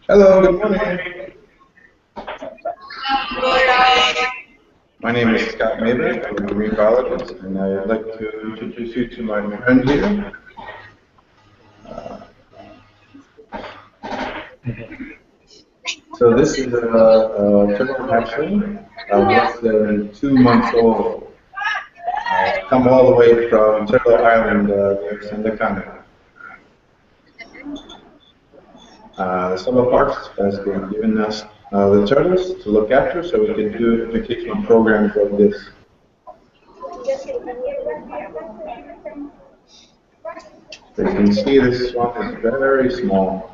Hello, good morning. My name is Scott Mayback. I'm a marine biologist, and I'd like to introduce you to my friend here. So this is a turtle hatchling, less than 2 months old. Come all the way from Turtle Island near Sandakana. The Sabah Parks has been giving us the turtles to look after, so we can do educational programs like this. As you can see, this swamp is very small,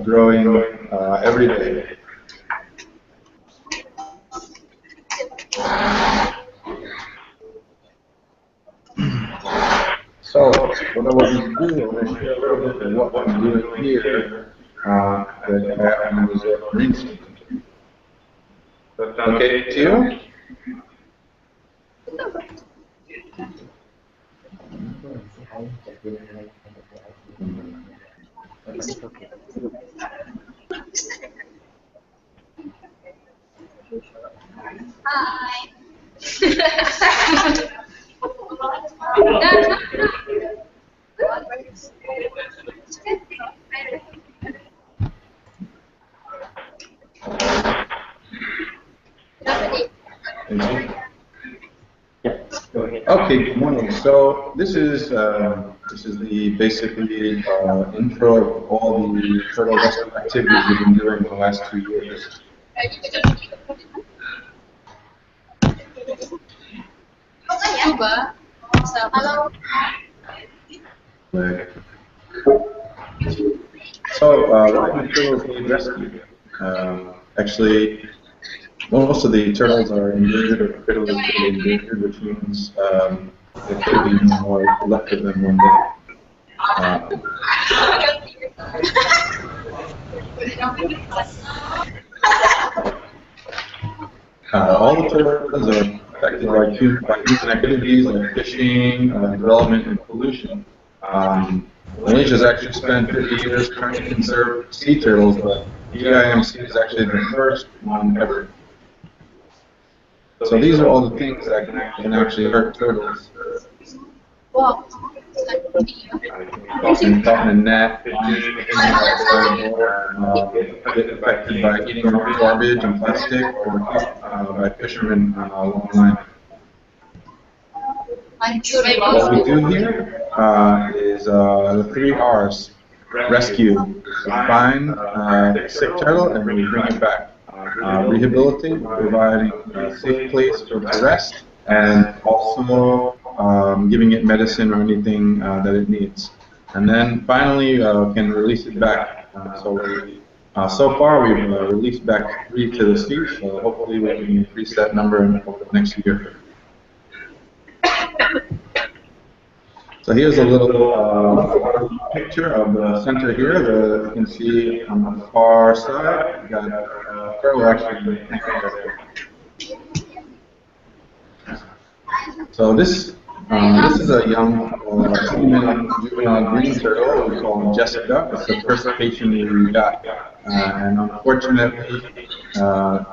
growing every day. So, what I want to do, I want to share a little bit of what I'm doing here at the Resort Marine Center. Okay, to you? Hi. Okay, good morning. So this is the basically intro of all the turtle rescue activities we've been doing for the last 2 years. So why do turtles need rescue? Actually, most of the turtles are endangered or critically endangered, which means there could be no more left of them one day. All the turtles are affected by human activities like fishing, development, and pollution. Malaysia has actually spent 50 years trying to conserve sea turtles, but GIMC is actually the first one ever. So these are all the things that can actually hurt turtles. Caught in a net, get affected by eating garbage and plastic, or by fishermen along the line. What we do here is the 3 R's. Rescue. We find a sick turtle and we bring it back. Rehabilitate, providing a safe place for it to rest, and also giving it medicine or anything that it needs. And then finally can release it back. So far we've released back 3 to the sea, so hopefully we can increase that number over the next year. So here's a little picture of the center here. You can see on the far side, we've got a turtle actually. So this is a young female juvenile green turtle. We call him Jessica. It's the first patient we got, and unfortunately,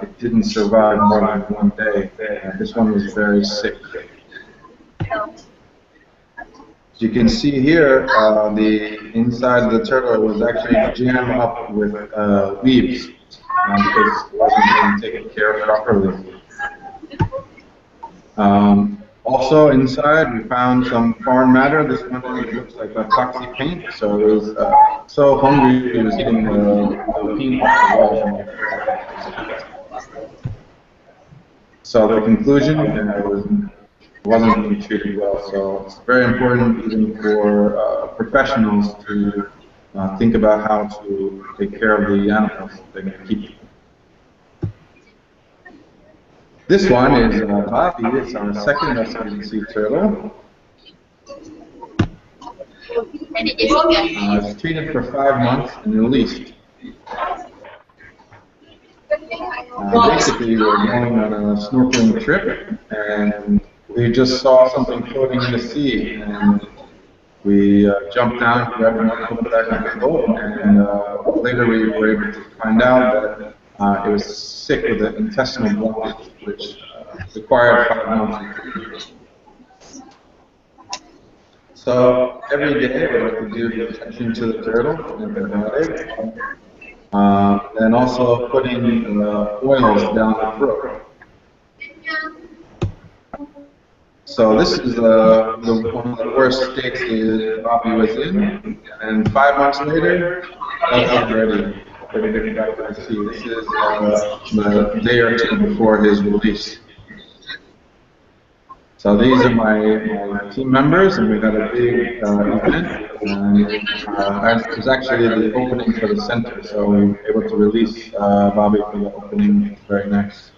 it didn't survive more than 1 day. This one was very sick. You can see here, the inside of the turtle was actually jammed up with leaves because it wasn't being taken care of properly. Also inside, we found some foreign matter. This one looks like epoxy paint, so it was so hungry it was eating the paint off the wall. So the conclusion, it wasn't being treated well, so it's very important even for professionals to think about how to take care of the animals they're going to keep. This one is Bobby. It's our second rescued sea turtle. It's treated for 5 months and released. basically we were going on a snorkeling trip, and we just saw something floating in the sea, and we jumped down, grabbed it, and put it back on the boat, and later we were able to find out that it was sick with an intestinal blockage, which required 5 months of treatment. So every day what I have to do is attention to the turtle, antibiotic, and also putting oils down the throat. So this is one of the worst states that Bobby was in, and 5 months later, healthy ready to get back to the sea. This is the day or two before his release. So these are my team members, and we got a big event. It was actually the opening for the center, so we were able to release Bobby for the opening. Very nice.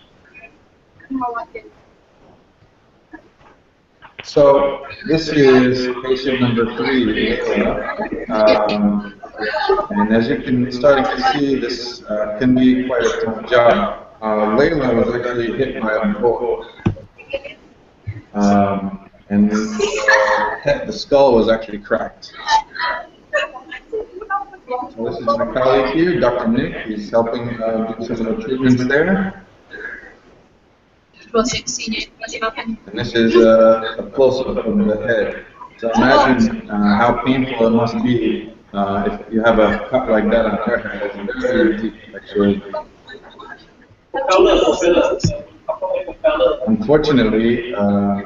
So this is patient number 3, Layla. And as you can starting to see, this can be quite a tough job. Layla was actually hit by a boat. And the skull was actually cracked. So this is my colleague here, Dr. Nick. He's helping do some of the treatments there. And this is a close-up of the head. So imagine how painful it must be if you have a cut like that on your head. It's very deep, actually. Unfortunately,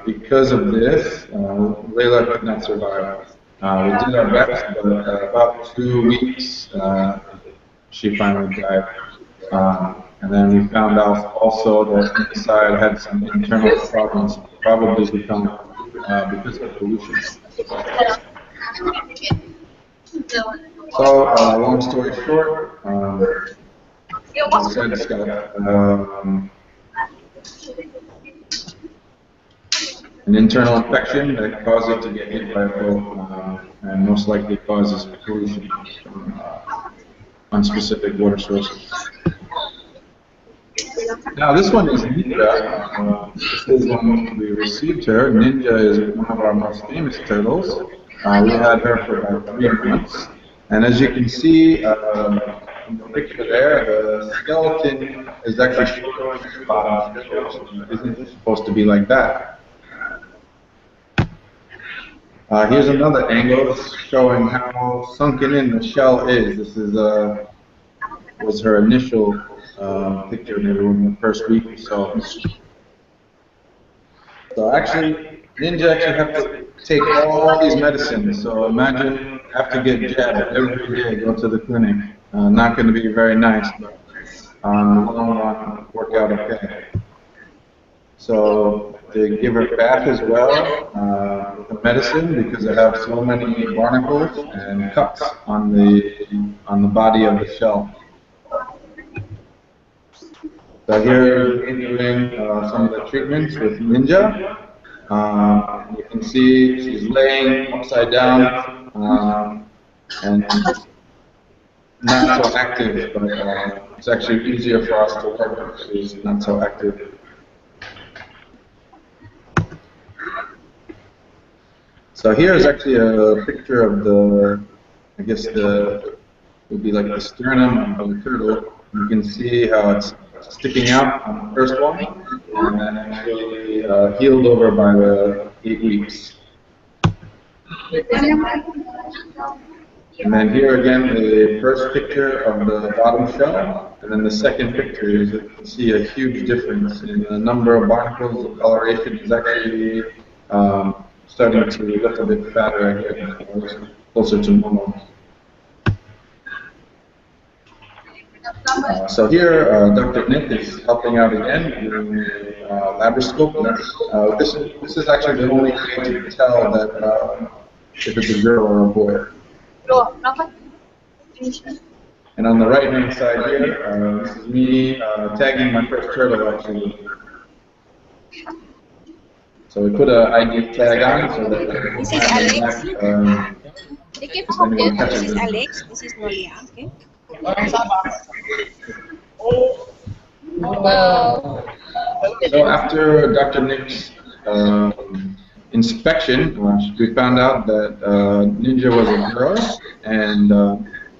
because of this, Layla could not survive. We did our best, but about 2 weeks, she finally died. And then we found out also that inside had some internal problems, probably because of pollution. So, long story short, as I said, Scott, an internal infection that caused it to get hit by a boat, and most likely causes pollution from unspecific water sources. Now this one is Ninja. This is when we received her. Ninja is one of our most famous turtles. We had her for about 3 months. And as you can see in the picture there, the skeleton is actually showing the bottom. It isn't supposed to be like that. Here's another angle showing how sunken in the shell is. This is was her initial picture maybe in the first week or so. So actually, Ninja actually have to take all these medicines. So imagine have to get jabbed every day, go to the clinic. Not going to be very nice, but in the long run, work out okay. So they give her bath as well, with medicine, because they have so many barnacles and cuts on the body of the shell. So here we're doing some of the treatments with Ninja. You can see she's laying upside down and not so active, but it's actually easier for us to work if she's not so active. So here is actually a picture of the, I guess would be like the sternum of the turtle. You can see how it's sticking out on the first one, and then actually healed over by the 8 weeks. And then here again, the first picture of the bottom shell, and then the second picture is you can see a huge difference in the number of barnacles. The coloration is actually starting to look a bit fatter here, closer to normal. So here, Dr. Nick is helping out again doing laparoscope. This is actually the only way to tell that if it's a girl or a boy. And on the right-hand side here, this is me tagging my first turtle actually. So we put an ID tag on so that this is Alex. This is Alex. This is Nolia. Okay. Wow. So after Dr. Nick's inspection, we found out that Ninja was a girl and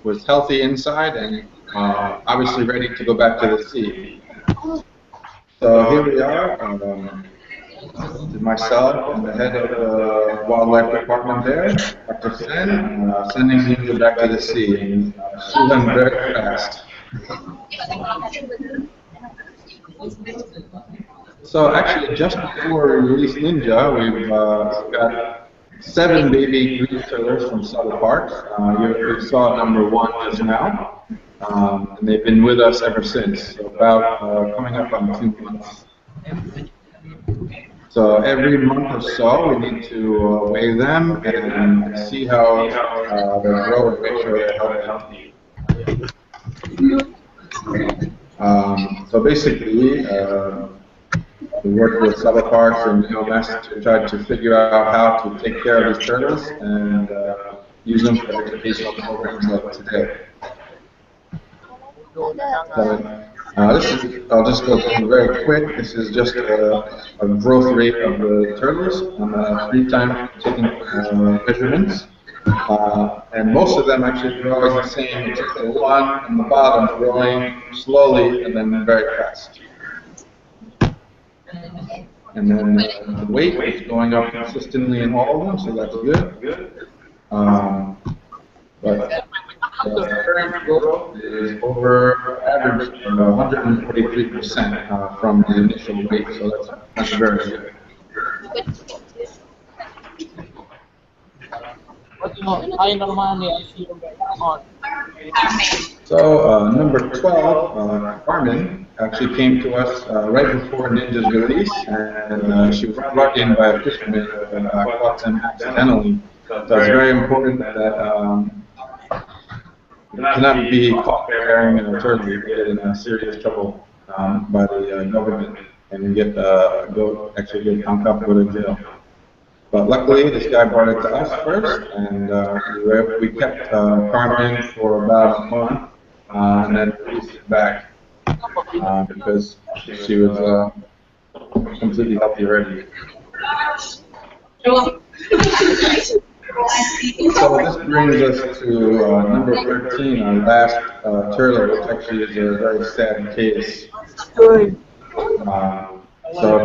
was healthy inside and obviously ready to go back to the sea. So here we are. This is myself and the head of the wildlife department there, Dr. Sen, sending Ninja back to the sea. And she went very fast. So actually, just before we released Ninja, we've got 7 baby green turtles from Sabah Park. You saw number 1 just now, and they've been with us ever since. So about coming up on 2 months. So every month or so, we need to weigh them and see how they're growing, make sure they're healthy. So basically, we worked with Sabah Parks and UMS to try to figure out how to take care of these turtles and use them for educational programs like today. So, I'll just go through very quick. This is just a growth rate of the turtles on 3 times taking measurements. And most of them actually grow as the same, except the one on the bottom growing slowly and then very fast. And then the weight is going up consistently in all of them, so that's good. But the current growth is over average 143% from the initial weight, so that's very good. So number 12, Carmen, actually came to us right before Ninja's release, and she was brought in by a fisherman and caught him accidentally. So it's very important that you cannot be caught carrying a turtle. You get in serious trouble by the government and actually get handcuffed with a jail. But luckily, this guy brought it to us first, and we kept Carmen for about a month, and then released it back because she was completely healthy already. So this brings us to number 13, our last turtle, which actually is a very sad case. So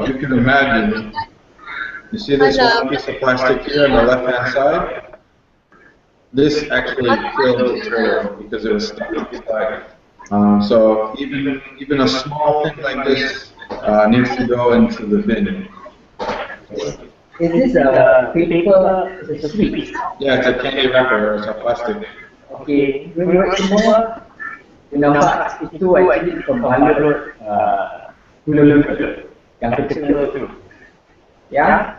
if you can imagine, you see this one piece of plastic here on the left-hand side? This actually killed the turtle because it was stuck inside. So even a small thing like this needs to go into the bin. Is this a paper? It's a sweet. Yeah, it's a candy wrapper. It's a plastic. Okay. Semua nampak itu actually pembalut gula yang kecil tu. Ya?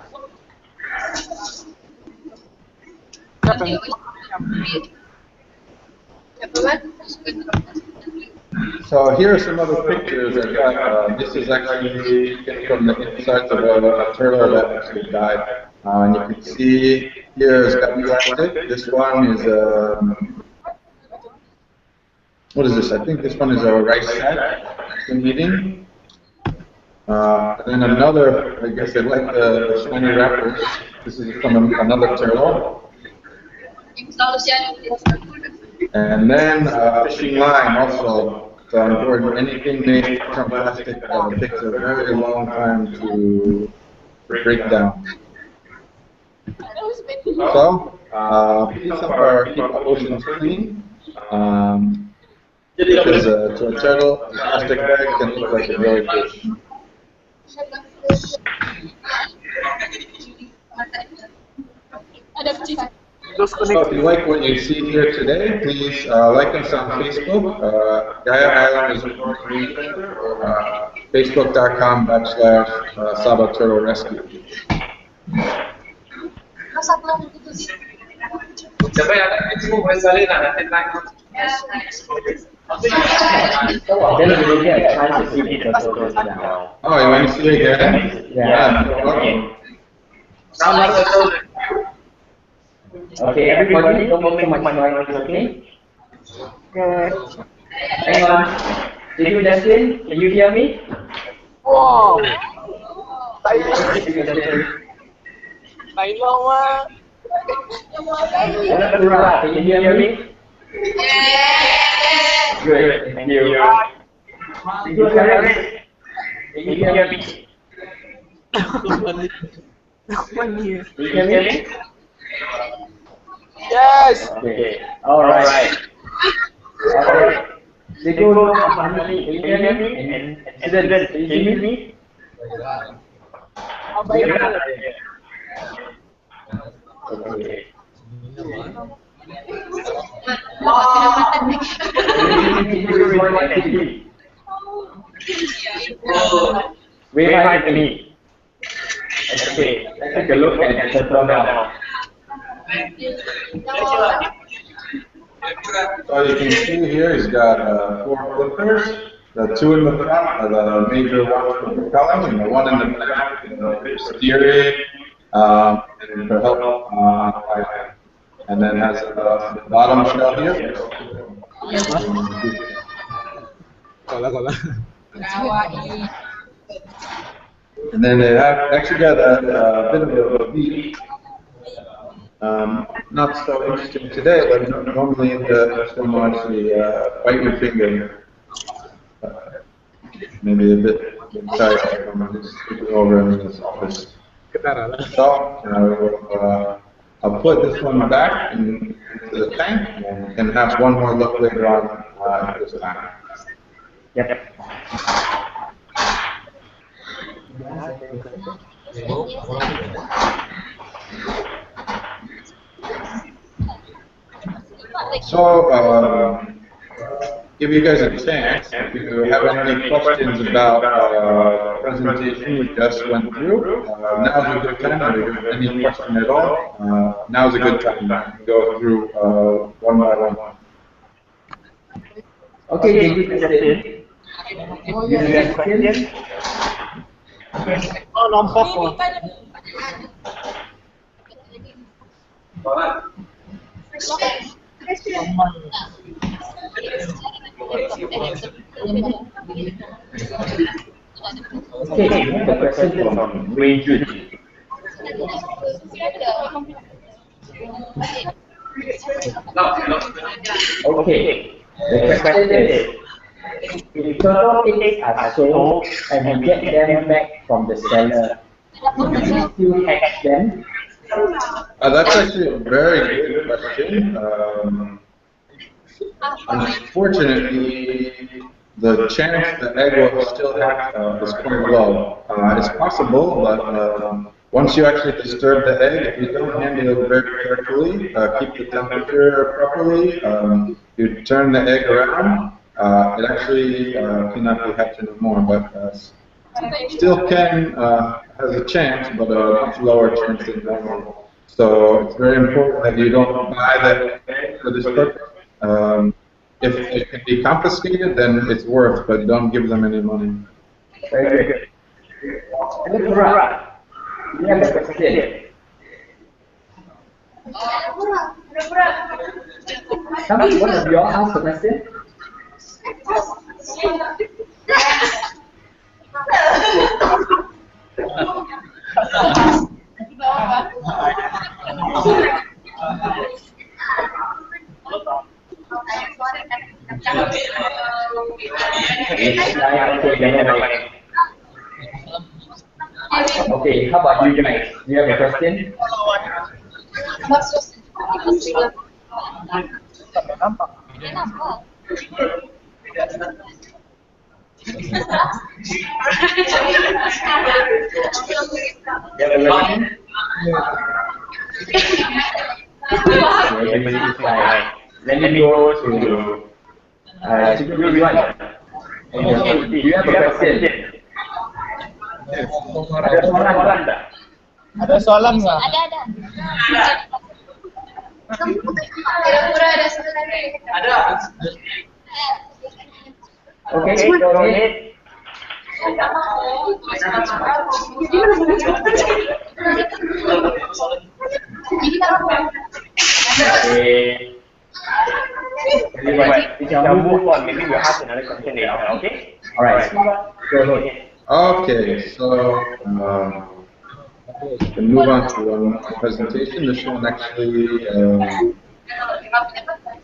So here are some other pictures I got. This is actually from the insides of a turtle that actually died. And you can see here it's got plastic. This one is what is this? I think this one is a rice sack it's been eating. And then another, I guess they like the shiny wrappers. This is from another turtle. And then fishing line also. So important. Anything made from plastic takes a very long time to break down. So please help keep our oceans clean. Because to a turtle, a plastic bag can look like a jellyfish. So if you like what you see here today, please like us on Facebook. Gaya Island is a newsletter, or facebook.com/Sabah Turtle Rescue. Then we will get a chance to see the turtles now. Oh, you want to see it again? Yeah. Okay, everybody, don't make so much noise, okay? Good. Hang on. Thank you, Justin. Can you hear me? Wow. Thank you, Justin. Tay lâu quá. Pura, can you hear me? Good, thank you. Thank you, Karen. Can you hear me? Can Can you hear me? Yes. Okay, alright. Okay. Nico, Fahmi, can you hear me? And students, can you hear me? Apa itu? Okay. Very high to me. Okay, let's take a look at the circle now. So you can see here he's got 4 flippers. The 2 in the front are the major ones for propelling, and the 1 in the back is the steering and for help. And then has the bottom shell here. And then they have actually got a bit of a beak. Not so interesting today, but normally the storm actually bite your finger. Maybe a bit tired from just sleeping over in this office. So, I'll put this one back into the tank and have one more look later on this time. Yep. So, give you guys a chance, if you have any questions about the presentation we just went through, now's a good time. If you have any question at all, now's a good time to go through one by one. Okay, thank you, Justin. You have questions? Oh, nampak kok. Okay, we have a question from Wayne Jun. Okay, the question is, if turtle eggs are sold and we get them back from the seller, do we still hatch them? That's actually a very good question. Unfortunately, the chance the egg will still hatch is quite low. It's possible, but once you actually disturb the egg, if you don't handle it very carefully, keep the temperature properly, you turn the egg around, it actually cannot be hatched anymore, but still can, has a chance, but a much lower chance than normal. So it's very important that you don't buy the egg for this purpose. If it can be confiscated, then it's worth, but don't give them any money. Very good. And then Pura, you have a question. Tell me, one of you all ask a question? Okay, how about you guys? Do you have a question? Let me go to you one. Do you have a question? Ada soalan nggak? Ada. Pura-pura ada soalan. Ada. Okay, go ahead. Okay. Everybody, tell move on. Maybe we'll ask another question later. Okay. All right. Go ahead. Okay, so we move on to one presentation. This one actually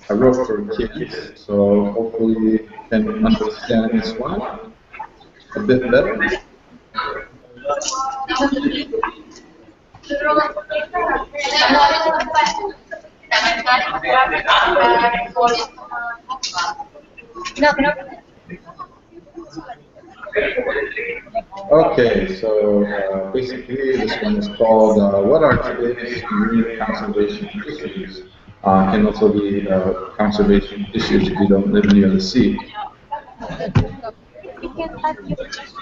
I wrote for kids, so hopefully you can understand this one a bit better. Okay, so basically this one is called What Are Today's Marine Conservation Issues? Can also be conservation issues if you don't live near the sea. You can type your questions.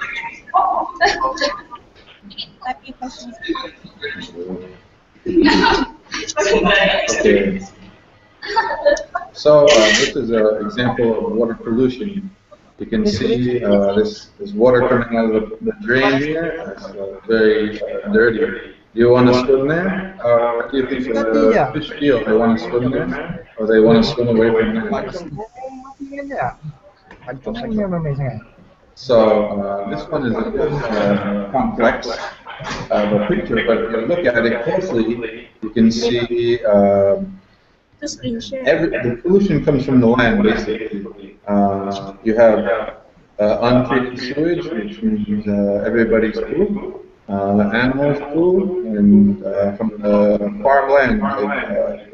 Okay. So this is an example of water pollution. You can see this water coming out of the drain here. It's very dirty. Do you want to swim there? What do you think the fish feel? They want to swim there, or they want to swim away from there? So this one is a bit complex of a picture, but if you look at it closely, you can see the pollution comes from the land, basically. You have untreated sewage, which means everybody's poo, animals' poo, and from the farmland, like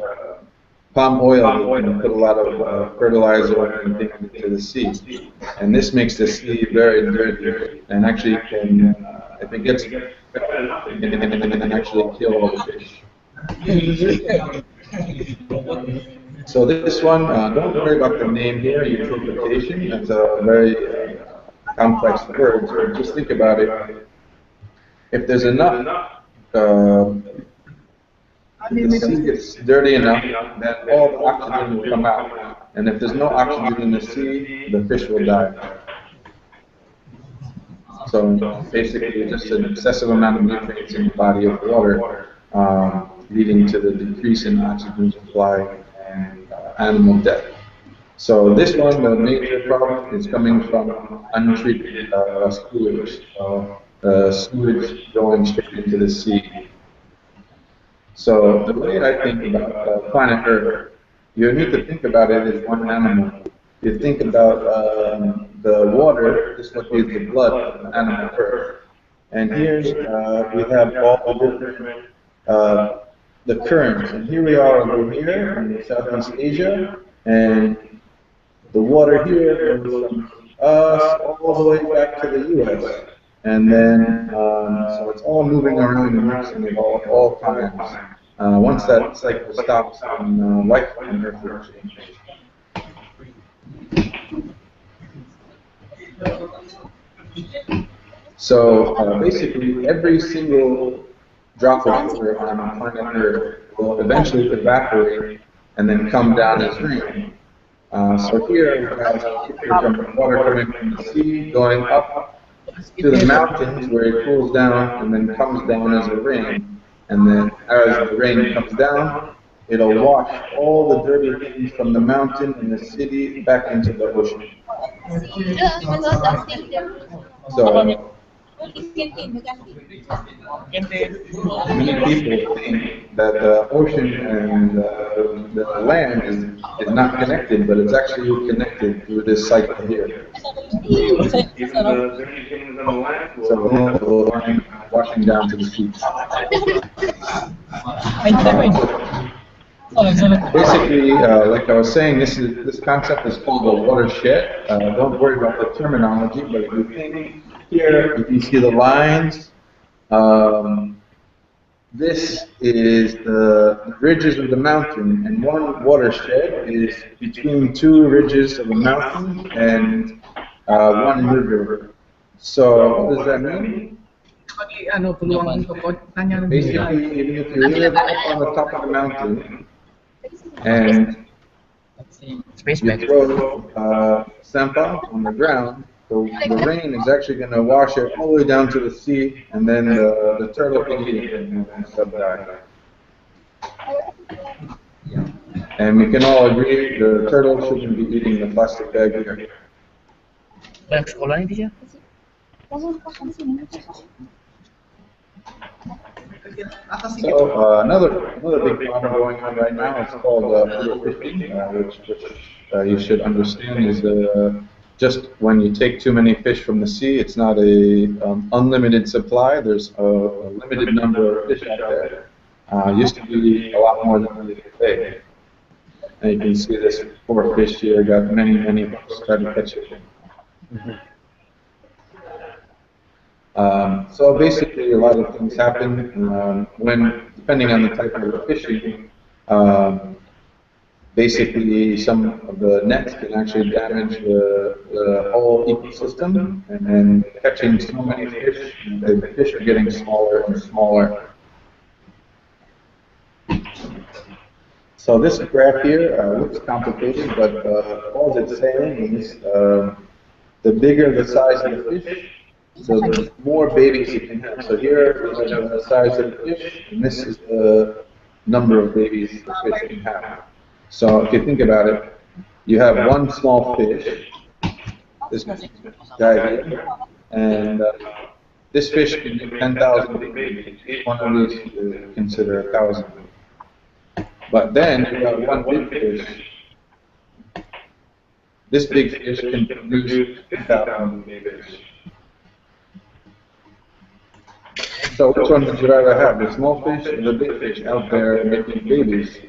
palm oil, you can put a lot of fertilizer and things into the sea. And this makes the sea very dirty, and actually can, if it gets it can actually kill all the fish. So this one, don't worry about the name here, eutrophication. That's a very complex word, so just think about it. If there's enough, if the sea gets dirty enough, then all the oxygen will come out. And if there's no oxygen in the sea, the fish will die. So basically, just an excessive amount of nutrients in the body of water, leading to the decrease in oxygen supply and animal death. So this one, the major problem is coming from untreated sewage, sewage going straight into the sea. So the way I think about planet Earth, you need to think about it as one animal. You think about the water, this would be the blood of the animal Earth. And here's, we have all the different, the currents. And here we are over here in Southeast Asia, and the water here goes from us all the way back to the U.S. And then, so it's all moving around and mixing at all times. Once that cycle stops, then life on Earth will change. So basically, every single drop of water on planet Earth will eventually evaporate and then come down as rain. So here we have water coming from the sea, going up to the mountains where it cools down and then comes down as a rain. And then as the rain comes down, it'll wash all the dirty things from the mountain and the city back into the ocean. So many people think that the ocean and the land is not connected, but it's actually connected through this cycle here. So washing down to the sea. Basically, like I was saying, this concept is called a watershed. Don't worry about the terminology, but if you think here, you can see the lines. This is the ridges of the mountain, and one watershed is between two ridges of a mountain and one river. So what does that mean? Basically, even if you live up on the top of the mountain and you throw sampah on the ground, the rain is actually going to wash it all the way down to the sea, and then the turtle can eat it and sub die. And we can all agree the turtle shouldn't be eating the plastic bag here. So another big problem going on right now is called overfishing, which you should understand is just when you take too many fish from the sea, it's not a unlimited supply. There's a limited number of fish out there. Used to be a lot more than there is today. And you can see this poor fish here got many hooks trying to catch it. So basically, a lot of things happen when, depending on the type of fishing, basically some of the nets can actually damage the whole ecosystem, and then catching so many fish, the fish are getting smaller and smaller. So this graph here looks complicated, but all it's saying is the bigger the size of the fish, so the more babies you can have. So here is the size of the fish, and this is the number of babies the fish can have. So if you think about it, you have one small fish, this guy here, and this fish can make 10,000 babies. Each one of these you consider 1,000. But then you have one big fish. This big fish can produce 50,000 babies. So which one would you rather have, the small fish or the big fish out there making babies?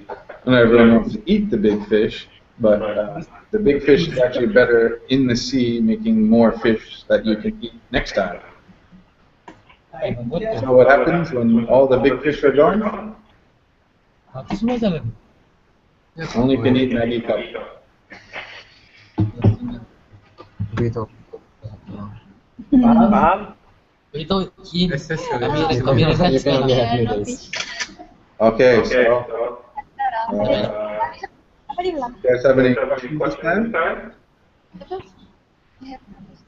Not everyone wants to eat the big fish, but the big fish is actually better in the sea, making more fish that you can eat next time. So what happens when all the big fish are gone? Only can eat Maggie cup. Paham? Itu kami referensikan. Okay, so Apa dia bilang? you guys have any questions this time?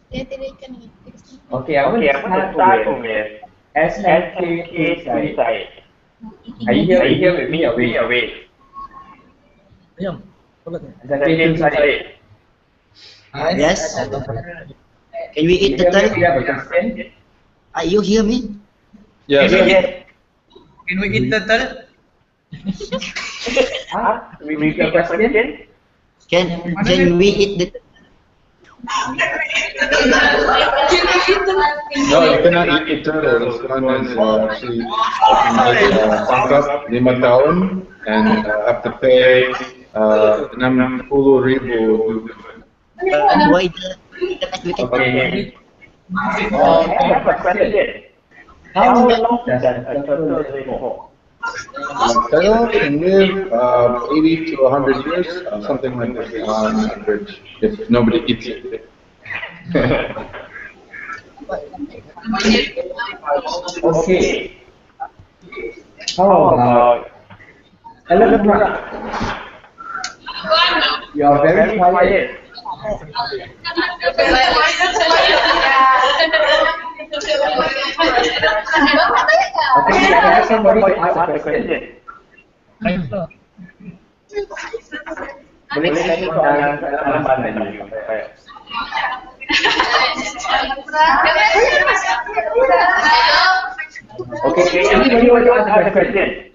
Dia tidak ikan ni. Okay, I will start with SNK suicide. Are you here with me or wait? Ayam. SNK suicide. Yes. Can we eat the You have turtle? a question? You hear me? Yes. Can we eat turtle? Repeat the question? Can we eat the? No, you cannot eat the turtle. This one is actually tangkap 5 tahun and have to pay 60,000. Why the Okay. I have a question. How long does a turtle live for? Turtle can live 80 to 100 years, something like this on average, if nobody eats it. Okay. How about elephant? You are very quiet. Okay, can I have somebody to ask a question? Boleh saya dalam bahasa Indonesia? Okay, anybody want to ask a question?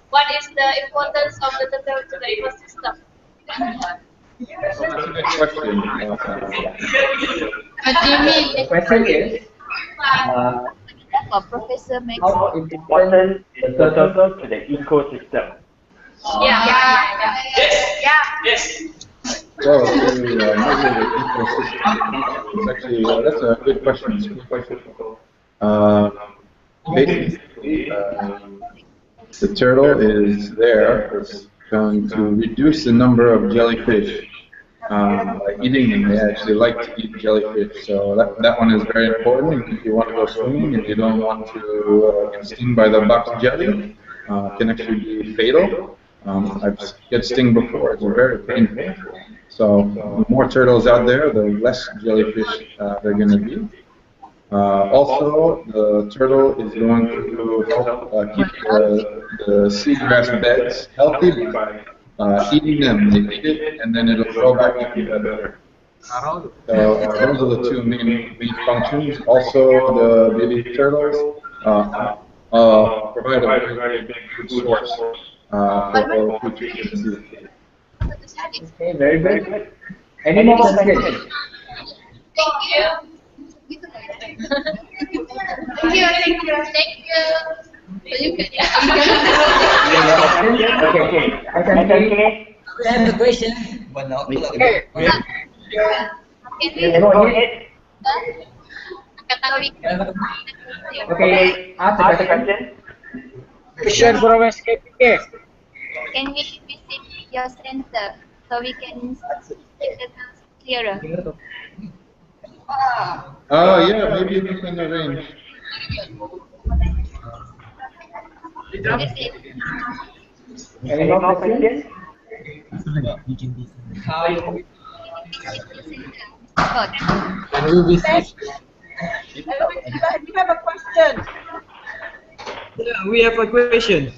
What is the importance of the turtle to the ecosystem? That's a good question. What do you mean? The question is, Professor Max. how important is the turtle to the ecosystem? Well, it's actually that's a good question. It's a good question. Basically, the turtle is there. It's going to reduce the number of jellyfish. By eating them, they actually like to eat jellyfish. So that one is very important. If you want to go swimming and you don't want to get stung by the box jelly, can actually be fatal. I've get stung before. It's very painful. So the more turtles out there, the less jellyfish there are going to be. Also, the turtle is going to help keep the seagrass beds healthy by eating them. They eat it, and then it'll grow back even better. So those are the two main functions. Also, the baby turtles provide a very big food source for food chickens in the sea. Okay, very good. Any more questions? Thank you. Thank you. Thank you. Thank you. So you can. Okay. I have a question. Okay. Can we Go ahead. category? Okay, ask the question. Question from SKPK. Can we visit your center so we can see the clearer? Yeah, maybe we can arrange. Visit. Any more questions? Good. Can we visit? We have a question. We have a question.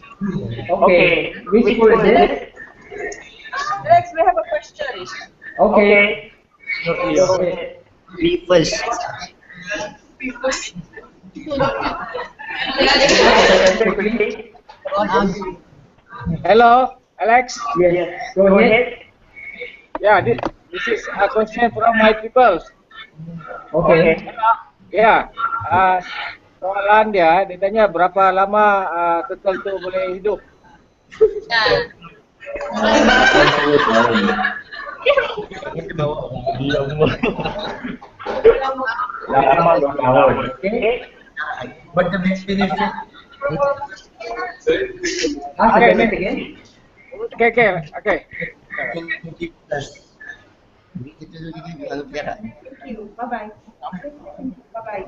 Okay, which school is it? Alex, we have a question. Okay. We first. Hello, Alex. Yes, go ahead. Yeah, this is a question from my people. Okay. Ya, soalan dia tanya berapa lama turtle itu boleh hidup? Okay. But the benefit. Ask the question again. Okay. Bye-bye. Bye-bye.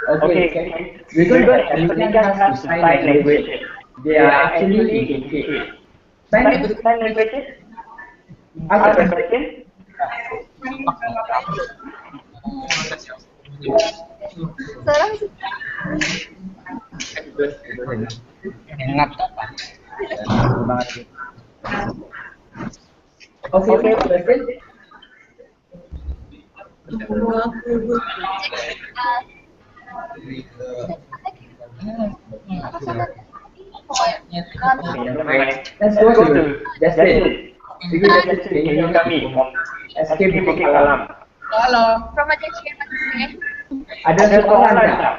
Okay. Because American has to sign language. They are actually in cage. Sign language. Ask the question. Okay, question. Let's go to Justin. Because Justin, can you tell me from Escape Bukit Alam? From a teacher, Ada soalan tak?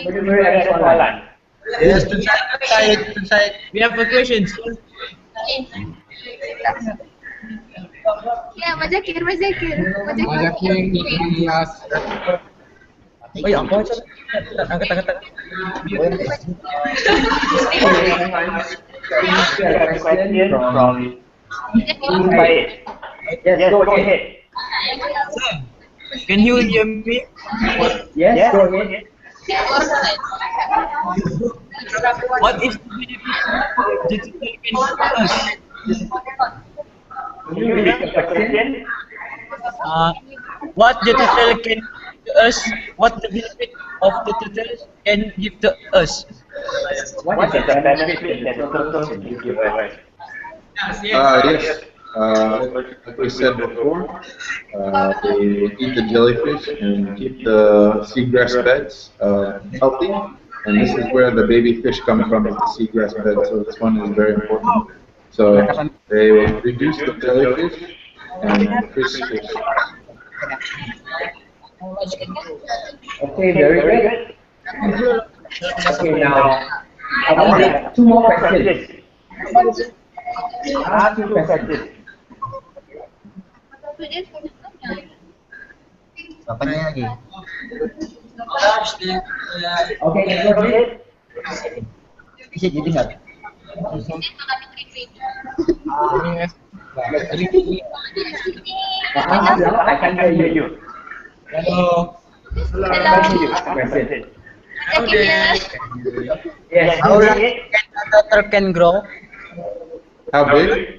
Benar-benar ada soalan. Yes, inside. We have a question. Ya, Mazakir. Oh ya, apa aja? Angkat. Question from Yes, go ahead. Can you hear me? Yes, go ahead. What is the benefit digital can give us? Can you repeat the question? What digital can give us? What the benefit of the digital can give to us? What is the benefit that turtles can give us? Yes. Like we said before, they eat the jellyfish and keep the seagrass beds healthy. And this is where the baby fish come from, is the seagrass bed. So this one is very important. So they will reduce the jellyfish and increase fish. Okay, very good. Okay, now I want two more questions. Ask two questions. Apanya lagi? Okay, go ahead. Bisa jadi nggak? Ask now, I can hear you. Hello. Continue. Ask question. Yes, How go long ahead. can a turtle can grow? How big?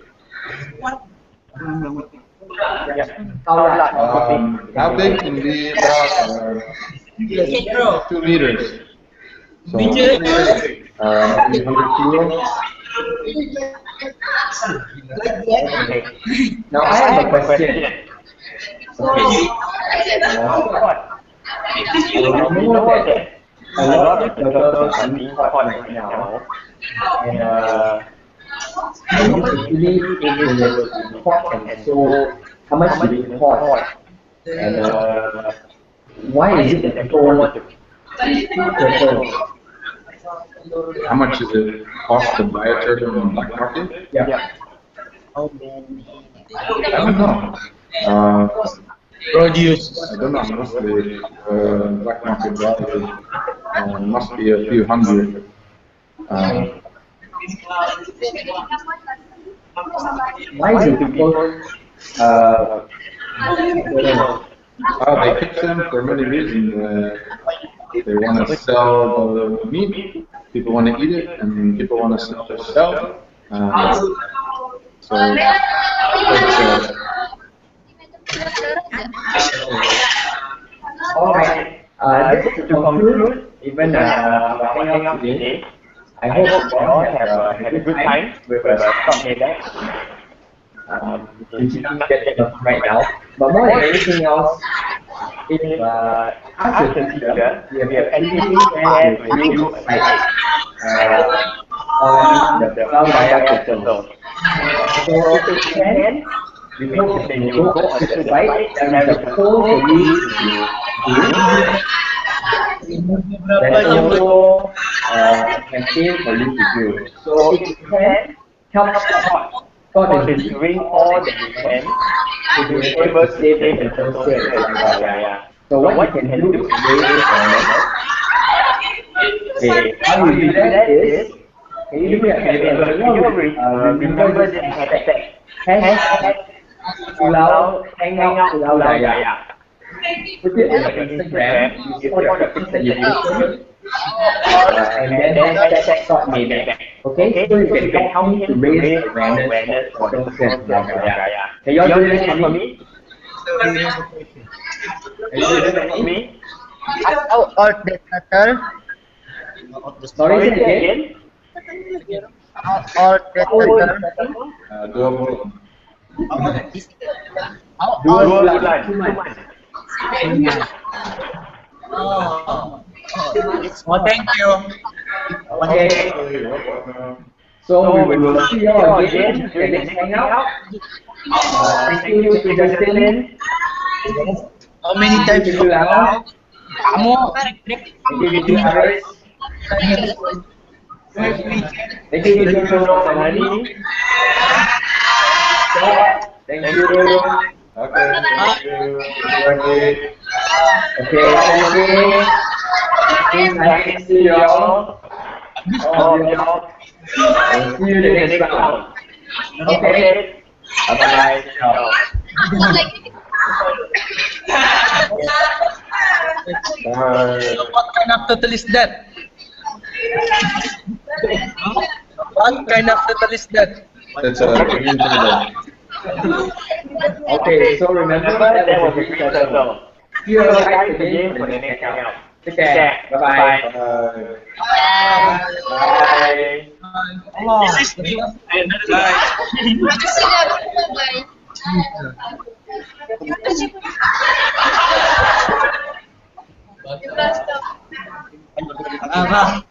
How large? How big can be about 2 meters. So, Meter? maybe 100 kilos. Okay. Now I have a question. Okay. We know that a lot of turtles are being caught right now, and usually if they were to be caught and sold, how much do they cost? And why is it that people want to keep turtles? How much does it cost to buy a turtle in the black market? Yeah. How many? I don't know. Produce. I don't know how much the black market value must be a few hundred. Why do people They catch them for many reasons. They want to sell the meat, people want to eat it, and people want to sell. So that's Alright, just to conclude, even our hangout today, I hope you all have had a good time with Scott Mayback. You can't get it right now, but more than anything else, if as a teacher, we have anything there for you on the Pulau Gaya Turtle. So if you can, we hope that you will go on the site. There is a poll for you to do. There's also a campaign for you to do. So if you can, help Scott is doing all that you can to be able to save the turtles here at Pulau Gaya. So what you can do is raise awareness. Okay, how you do that is, can you do me a favor? Remember this hashtag. Hashtag Pulau Hangout Pulau Gaya. Put it on your Instagram, you put your picture that you posted, and then hashtag Scott Mayback. Okay, so you can help me to raise awareness for the turtles in Pulau Gaya. Can you all do that for me? Can you do that for me? Out the turtle. Sorry, say again. Out the turtle. doable. Dua bulan. Oh, thank you. Okay. So we will see you all again in the next hangout. Thank you to Justin. How many times Thank you to Lau. Kamu? Thank you to Aris. Thank you to Jono Manani. Thank you. Okay, thank you. Okay. Okay, thank you. It's nice to see you all. All of y'all. And see you in the next round. Okay. Bye-bye. Ciao. Bye. What kind of turtle is that? What kind of turtle is that? It's a green turtle. Okay, so remember that was a green turtle. See you guys again for the next hangout. Take care. Bye-bye. Bye. Bye. This is another guy. Guys.